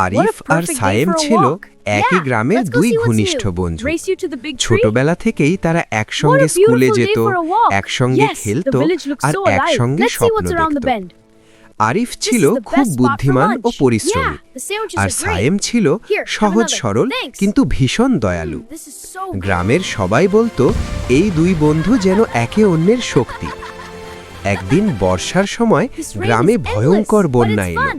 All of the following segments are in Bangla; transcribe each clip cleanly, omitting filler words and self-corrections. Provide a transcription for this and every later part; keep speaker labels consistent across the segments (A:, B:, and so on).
A: আরিফ আর সায়েম ছিল একই গ্রামের দুই ঘনিষ্ঠ বন্ধু। ছোটবেলা থেকেই তারা একসঙ্গে স্কুলে যেত, একসঙ্গে খেলতো আর একসঙ্গে স্বপ্ন দেখত। আরিফ ছিল খুব বুদ্ধিমান ও পরিশ্রমী, আর সায়েম ছিল সহজ সরল কিন্তু ভীষণ দয়ালু। গ্রামের সবাই বলতো এই দুই বন্ধু যেন একে অন্যের শক্তি। একদিন বর্ষার সময় গ্রামে ভয়ঙ্কর বন্যা এলো।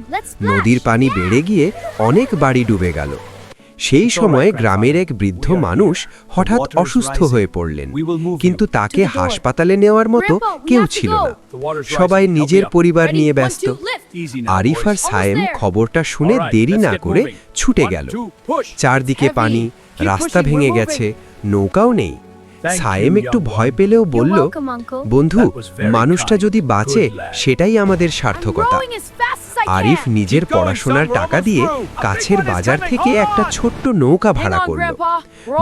A: নদীর পানি বেড়ে গিয়ে অনেক বাড়ি ডুবে গেল। সেই সময় গ্রামের এক বৃদ্ধ মানুষ হঠাৎ অসুস্থ হয়ে পড়লেন, কিন্তু তাকে হাসপাতালে নেওয়ার মতো কেউ ছিল না। সবাই নিজের পরিবার নিয়ে ব্যস্ত। আরিফ আর সায়েম খবরটা শুনে দেরি না করে ছুটে গেল। চারদিকে পানি, রাস্তা ভেঙে গেছে, নৌকাও নেই। সায়েম একটু ভয় পেলেও বলল, বন্ধু, মানুষটা যদি বাঁচে সেটাই আমাদের সার্থকতা। আরিফ নিজের পড়াশোনার টাকা দিয়ে কাছের বাজার থেকে একটা ছোট্ট নৌকা ভাড়া করল।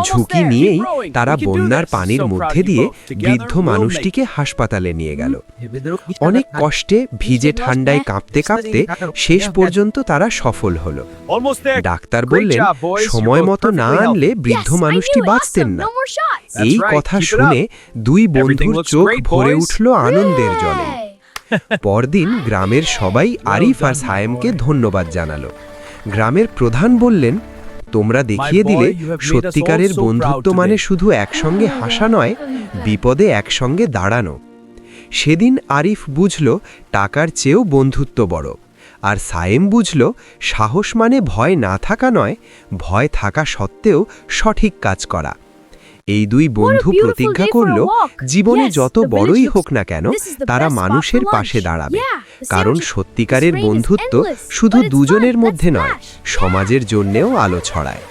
A: ঝুঁকি নিয়েই তারা বন্যার পানির মধ্যে দিয়ে বৃদ্ধ মানুষটিকে হাসপাতালে নিয়ে গেল। অনেক কষ্টে ভিজে ঠান্ডায় কাঁপতে কাঁপতে শেষ পর্যন্ত তারা সফল হলো। ডাক্তার বললেন, সময় মতো না আনলে বৃদ্ধ মানুষটি বাঁচতেন না। এই কথা শুনে দুই বন্ধুর চোখ ভরে উঠল আনন্দের জলে। পরদিন গ্রামের সবাই আরিফ আর সায়েমকে ধন্যবাদ জানালো। গ্রামের প্রধান বললেন, তোমরা দেখিয়ে দিলে সত্যিকারের বন্ধুত্ব মানে শুধু একসঙ্গে হাসা নয়, বিপদে একসঙ্গে দাঁড়ানো। সেদিন আরিফ বুঝল টাকার চেয়েও বন্ধুত্ব বড়, আর সায়েম বুঝল সাহস মানে ভয় না থাকা নয়, ভয় থাকা সত্ত্বেও সঠিক কাজ করা। এই দুই বন্ধু প্রতিজ্ঞা করল, জীবনে যত বড়ই হোক না কেন তারা মানুষের পাশে দাঁড়াবে, কারণ সত্যিকারের বন্ধুত্ব শুধু দুজনের মধ্যে নয়, সমাজের জন্যেও আলো ছড়ায়।